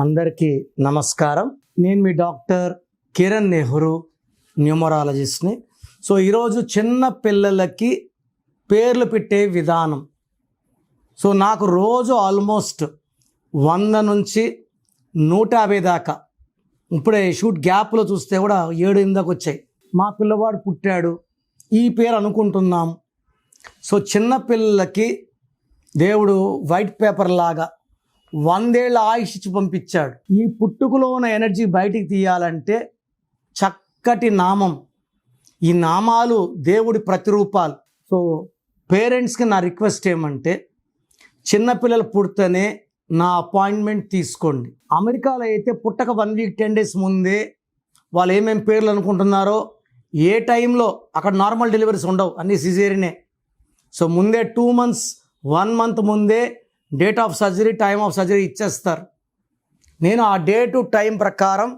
అందరికీ నమస్కారం. నేను మీ డాక్టర్ కిరణ్ నెహ్రూ, న్యూమరాలజిస్ట్ని. సో ఈరోజు చిన్న పిల్లలకి పేర్లు పెట్టే విధానం. సో నాకు రోజు ఆల్మోస్ట్ 100 నుంచి 150 దాకా, ఇప్పుడే షూట్ గ్యాప్లో చూస్తే కూడా 7-8 దాకా వచ్చాయి. మా పిల్లవాడు పుట్టాడు, ఈ పేరు అనుకుంటున్నాం. సో చిన్న పిల్లలకి దేవుడు వైట్ పేపర్ లాగా 100 ఏళ్ళ ఆయుష్ ఇచ్చి పంపించాడు. ఈ పుట్టుకలో ఉన్న ఎనర్జీ బయటికి తీయాలంటే చక్కటి నామం. ఈ నామాలు దేవుడి ప్రతిరూపాలు. సో పేరెంట్స్కి నా రిక్వెస్ట్ ఏమంటే, చిన్నపిల్లలు పుడితేనే నా అపాయింట్మెంట్ తీసుకోండి. అమెరికాలో అయితే పుట్టక 1 వీక్ 10 డేస్ ముందే వాళ్ళు ఏమేమి పేర్లు అనుకుంటున్నారో, ఏ టైంలో అక్కడ నార్మల్ డెలివరీస్ ఉండవు, అన్నీ సిజేరియనే. సో ముందే 2 months 1 month ముందే date of surgery, time of surgery ఇచ్చేస్తారు. నేను ఆ డేటు టైం ప్రకారం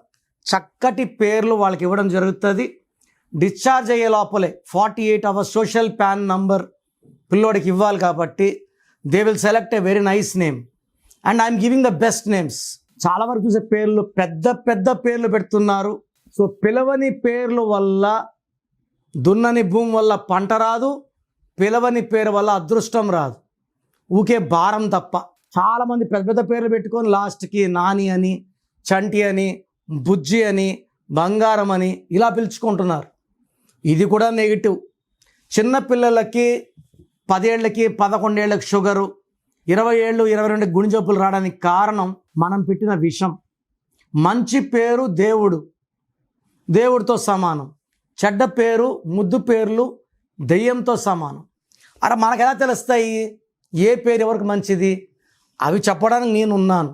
చక్కటి పేర్లు వాళ్ళకి ఇవ్వడం జరుగుతుంది. డిశ్చార్జ్ అయ్యే లోపలే 48 hours సోషల్ ప్యాన్ నంబర్ పిల్లోడికి ఇవ్వాలి. కాబట్టి they will select a very nice name and I'm giving the best names. చాలా వరకు చూసే పేర్లు పెద్ద పెద్ద పేర్లు పెడుతున్నారు. సో పిలవని పేర్లు వల్ల, దున్నని భూమి వల్ల పంట రాదు, పిలవని పేరు వల్ల అదృష్టం రాదు, ఊకే భారం తప్ప. చాలామంది పెద్ద పెద్ద పేర్లు పెట్టుకొని లాస్ట్కి నాని అని, చంటి అని, బుజ్జి అని, బంగారం అని ఇలా పిలుచుకుంటున్నారు. ఇది కూడా నెగిటివ్. చిన్నపిల్లలకి 10 ఏళ్ళకి 11 ఏళ్ళకి షుగరు, 20 ఏళ్ళు 22 గుండె జబ్బులు రావడానికి కారణం మనం పెట్టిన విషం. మంచి పేరు దేవుడితో సమానం. చెడ్డ పేరు, ముద్దు పేర్లు దెయ్యంతో సమానం. అరే మనకు ఎలా తెలుస్తాయి ఏ పేరు ఎవరికి మంచిది? అవి చెప్పడానికి నేను ఉన్నాను.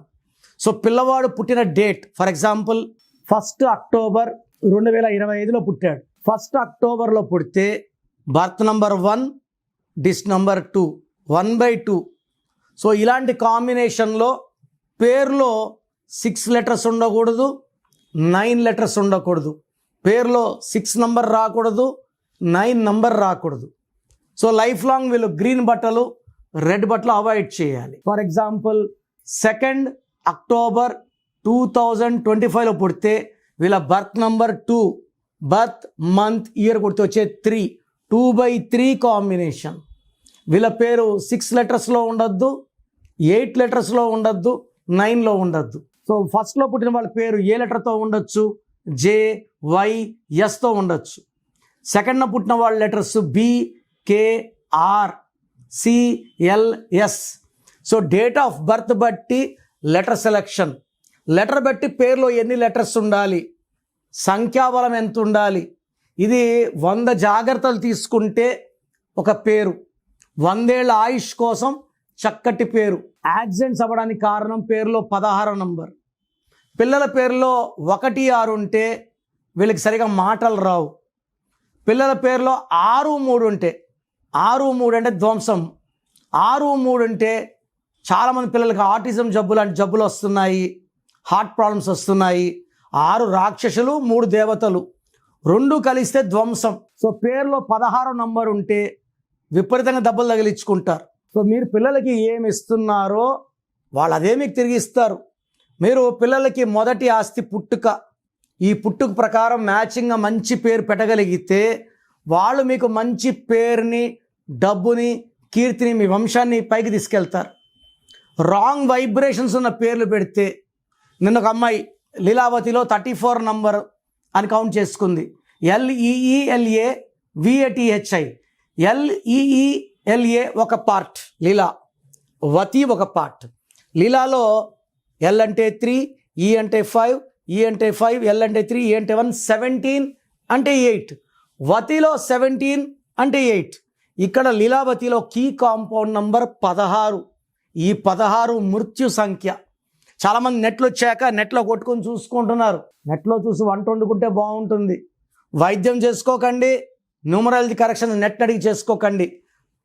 సో పిల్లవాడు పుట్టిన డేట్, ఫర్ ఎగ్జాంపుల్ 1 October 2025లో పుట్టాడు. 1 Octoberలో పుడితే బర్త్ నంబర్ 1, డిస్ నంబర్ 2, 1/2. సో ఇలాంటి కాంబినేషన్లో పేరులో 6 letters ఉండకూడదు, 9 letters ఉండకూడదు. పేరులో 6 number రాకూడదు, 9 number రాకూడదు. సో లైఫ్ లాంగ్ వీళ్ళు గ్రీన్ బట్టలు, రెడ్ బట్టలు అవాయిడ్ చేయాలి. ఫర్ ఎగ్జాంపుల్ 2 October 2025లో పుడితే వీళ్ళ birth number 2, birth month year కొడితే వచ్చే 3, 2/3 కాంబినేషన్. వీళ్ళ పేరు 6 letersలో ఉండొద్దు, 8 letersలో ఉండొద్దు, 9లో ఉండొద్దు. సో ఫస్ట్లో పుట్టిన వాళ్ళ పేరు ఏ లెటర్తో ఉండొచ్చు? జే, వై, ఎస్తో ఉండొచ్చు. సెకండ్న పుట్టిన వాళ్ళ letters B, K, R, C, L, S. So date of birth బట్టి లెటర్ సెలెక్షన్, లెటర్ బట్టి పేరులో ఎన్ని లెటర్స్ ఉండాలి, సంఖ్యాబలం ఎంత ఉండాలి, ఇది 100 జాగ్రత్తలు తీసుకుంటే ఒక పేరు. 100 ఏళ్ళ ఆయుష్ కోసం చక్కటి పేరు. యాక్సిడెంట్స్ అవ్వడానికి కారణం పేరులో 16వ నంబర్. పిల్లల పేరులో 1, 6 ఉంటే వీళ్ళకి సరిగా మాటలు రావు. పిల్లల పేరులో 6, 3 ఉంటే, 6, 3 అంటే ధ్వంసం. 6, 3 అంటే చాలామంది పిల్లలకి ఆటిజం జబ్బు లాంటి జబ్బులు వస్తున్నాయి, హార్ట్ ప్రాబ్లమ్స్ వస్తున్నాయి. 6 రాక్షసులు, 3 దేవతలు, 2 కలిస్తే ధ్వంసం. సో పేరులో 16వ నంబర్ ఉంటే విపరీతంగా దెబ్బలు తగిలించుకుంటారు. సో మీరు పిల్లలకి ఏమి ఇస్తున్నారో వాళ్ళు అదే మీకు తిరిగి ఇస్తారు. మీరు పిల్లలకి మొదటి ఆస్తి పుట్టుక. ఈ పుట్టుక ప్రకారం మ్యాచింగ్గా మంచి పేరు పెట్టగలిగితే వాళ్ళు మీకు మంచి పేరుని, డబ్బుని, కీర్తిని, మీ వంశాన్ని పైకి తీసుకెళ్తారు. రాంగ్ వైబ్రేషన్స్ ఉన్న పేర్లు పెడితే, నిన్న ఒక అమ్మాయి లీలావతిలో 34 నంబర్ అని కౌంట్ చేసుకుంది. LEELA VATHI. LEELA ఒక పార్ట్, లీలావతి ఒక పార్ట్. లీలాలో L అంటే 3, E అంటే 5, E అంటే 5, L అంటే 3, E అంటే 1, 17 అంటే 8. వతిలో 17 అంటే 8. ఇక్కడ లీలావతిలో కీ కాంపౌండ్ నంబర్ 16. ఈ 16 మృత్యు సంఖ్య. చాలామంది నెట్లో వచ్చాక నెట్లో కొట్టుకొని చూసుకుంటున్నారు. నెట్లో చూసి వంట వండుకుంటే బాగుంటుంది. వైద్యం చేసుకోకండి, న్యూమరాలజీ కరెక్షన్ నెట్ అడిగి చేసుకోకండి.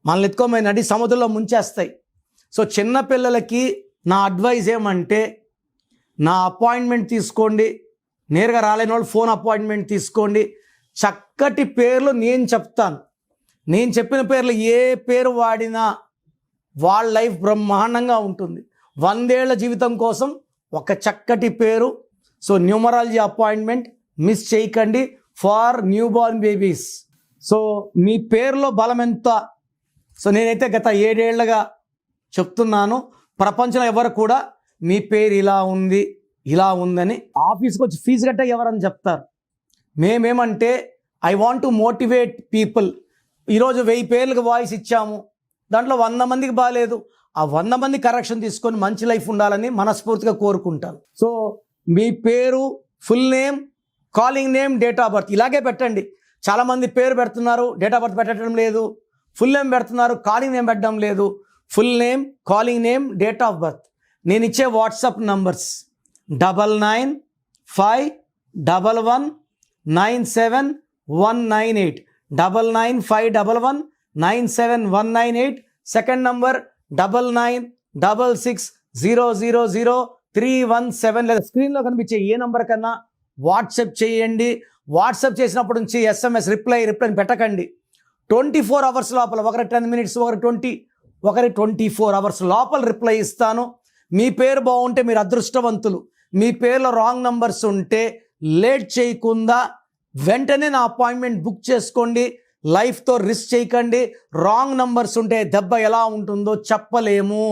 మనల్ని ఎత్తుకోమని నడి సముద్రంలో ముంచేస్తాయి. సో చిన్నపిల్లలకి నా అడ్వైజ్ ఏమంటే, నా అపాయింట్మెంట్ తీసుకోండి. నేరుగా రాలేని వాళ్ళు ఫోన్ అపాయింట్మెంట్ తీసుకోండి. చక్కటి పేర్లు నేను చెప్తాను. నేను చెప్పిన పేర్లు ఏ పేరు వాడినా వాళ్ళ లైఫ్ బ్రహ్మాండంగా ఉంటుంది. 100 ఏళ్ల జీవితం కోసం ఒక చక్కటి పేరు. సో న్యూమరాలజీ అపాయింట్మెంట్ మిస్ చేయకండి for new born babies. So మీ పేరులో బలం ఎంత? సో నేనైతే గత 7 ఏళ్లుగా చెప్తున్నాను, ప్రపంచంలో ఎవరు కూడా మీ పేరు ఇలా ఉంది ఇలా ఉందని ఆఫీస్కి వచ్చి ఫీజు కట్ట ఎవరని చెప్తారు. మేమేమంటే I want to motivate people. ఈరోజు 1000 పేర్లకు వాయిస్ ఇచ్చాము, దాంట్లో 100 మందికి బాగాలేదు, ఆ 100 మంది కరెక్షన్ తీసుకొని మంచి లైఫ్ ఉండాలని మనస్ఫూర్తిగా కోరుకుంటాను. సో మీ పేరు, full name, calling name, date of birth ఇలాగే పెట్టండి. చాలామంది పేరు పెడుతున్నారు, డేట్ ఆఫ్ బర్త్ పెట్టడం లేదు. ఫుల్ నేమ్ పెడుతున్నారు, కాలింగ్ నేమ్ పెట్టడం లేదు. Full name, calling name, date of birth. నేను ఇచ్చే వాట్సాప్ నంబర్స్ 9951197198, 9951197198. Second number 9966000317. లేదా స్క్రీన్లో కనిపించే ఏ నంబర్ కన్నా వాట్సాప్ చేయండి. వాట్సాప్ చేసినప్పటి నుంచి SMS రిప్లై పెట్టకండి. 24 అవర్స్ లోపల, ఒకరి 10 మినిట్స్, ఒకరి 24 అవర్స్ లోపల రిప్లై ఇస్తాను. మీ పేరు బాగుంటే మీరు అదృష్టవంతులు. మీ పేరులో రాంగ్ నంబర్స్ ఉంటే లేట్ చేయకుండా వెంటనే నా అపాయింట్మెంట్ బుక్ చేసుకోండి. లైఫ్తో రిస్క్ చేయకండి. రాంగ్ నంబర్స్ ఉంటే దెబ్బ ఎలా ఉంటుందో చెప్పలేము.